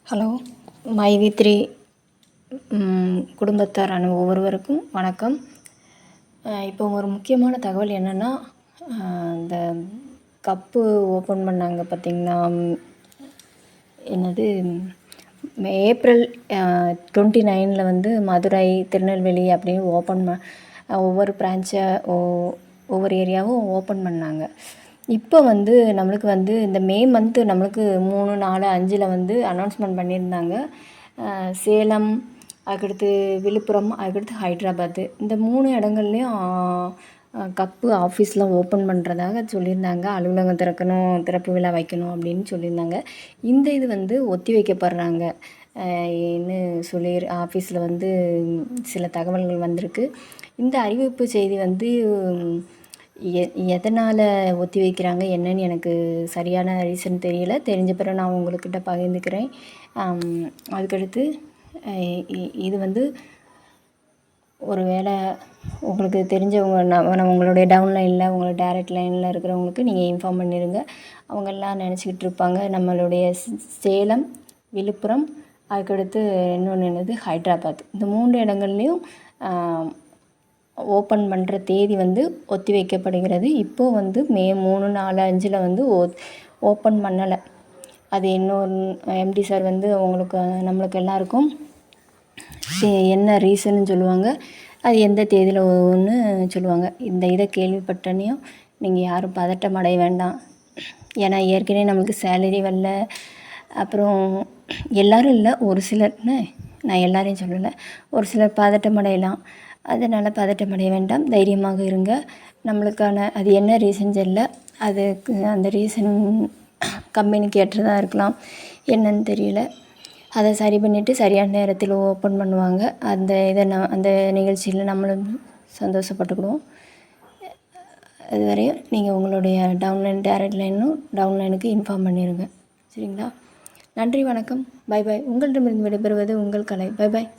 Hello மைவி3 குடும்பத்தாரான ஒவ்வொருவருக்கும் வணக்கம். இப்போ ஒரு முக்கியமான தகவல் என்னென்னா, இந்த கப்பு ஓப்பன் பண்ணாங்க பார்த்திங்கன்னா, என்னது ஏப்ரல் 29 வந்து மதுரை, திருநெல்வேலி அப்படின்னு ஒவ்வொரு பிரான்ச்சை ஒவ்வொரு ஏரியாவும் ஓப்பன் பண்ணாங்க. இப்போ வந்து நம்மளுக்கு வந்து இந்த மே மந்த்து நம்மளுக்கு 3, 4, 5 வந்து அனௌன்ஸ்மெண்ட் பண்ணியிருந்தாங்க. சேலம், அதுக்கடுத்து விழுப்புரம், அதுக்கடுத்து ஹைட்ராபாத்து, இந்த 3 இடங்கள்லையும் கப்பு ஆஃபீஸ்லாம் ஓப்பன் பண்ணுறதாக சொல்லியிருந்தாங்க. அலுவலகம் திறக்கணும், திறப்பு விழா வைக்கணும் அப்படின்னு சொல்லியிருந்தாங்க. இந்த இது வந்து ஒத்தி வைக்கப்படுறாங்க ன்னு சொல்லி ஆஃபீஸில் வந்து சில தகவல்கள் வந்திருக்கு. இந்த அறிவிப்பு செய்தி வந்து எதனால் ஒத்தி வைக்கிறாங்க என்னன்னு எனக்கு சரியான ரீசன் தெரியல. தெரிஞ்ச பிறகு நான் உங்கள்கிட்ட பகிர்ந்துக்கிறேன். அதுக்கடுத்து இது வந்து ஒரு வேளை உங்களுக்கு தெரிஞ்சவங்க உங்களுடைய டவுன்லைனில் உங்களோட டைரக்ட் லைனில் இருக்கிறவங்களுக்கு நீங்கள் இன்ஃபார்ம் பண்ணிடுங்க. அவங்கெல்லாம் நினச்சிக்கிட்டு இருப்பாங்க நம்மளுடைய சேலம், விழுப்புரம், அதுக்கடுத்து இன்னொன்று என்னது ஹைட்ராபாத், இந்த 3 இடங்கள்லையும் ஓப்பன் பண்ணுற தேதி வந்து ஒத்தி வைக்கப்படுகிறது. இப்போது வந்து மே 3, 4, 5 வந்து ஓப்பன் பண்ணலை. அது இன்னொரு எம்டி சார் வந்து நம்மளுக்கு எல்லாருக்கும் என்ன ரீசன்னு சொல்லுவாங்க, அது எந்த தேதியில் ஒன்று சொல்லுவாங்க. இந்த இதை கேள்விப்பட்டனையும் நீங்கள் யாரும் பதட்டம் அடைய வேண்டாம். ஏன்னா ஏற்கனவே நம்மளுக்கு சேலரி வரல. அப்புறம் எல்லோரும் இல்லை, ஒரு சிலர்னு நான் எல்லாரையும் சொல்லலை, ஒரு சிலர் பதட்டம் அடையலாம். அதனால் பதட்டம் அடைய வேண்டாம், தைரியமாக இருங்க. நம்மளுக்கான அது என்ன ரீசன் தெரியல, அதுக்கு அந்த ரீசன் கம்பெனிக்கு ஏற்றதாக இருக்கலாம், என்னன்னு தெரியல. அதை சரி பண்ணிவிட்டு சரியான நேரத்தில் ஓப்பன் பண்ணுவாங்க. அந்த நிகழ்ச்சியில் நம்மளும் சந்தோஷப்பட்டுக்கிடுவோம். அதுவரையும் நீங்கள் உங்களுடைய டவுன்லைன் டைரக்ட் டவுன்லைனுக்கு இன்ஃபார்ம் பண்ணிடுங்க. சரிங்களா? நன்றி, வணக்கம், பை பாய். உங்களிடமிருந்து விடைபெறுவது உங்கள் கலை. Bye bye.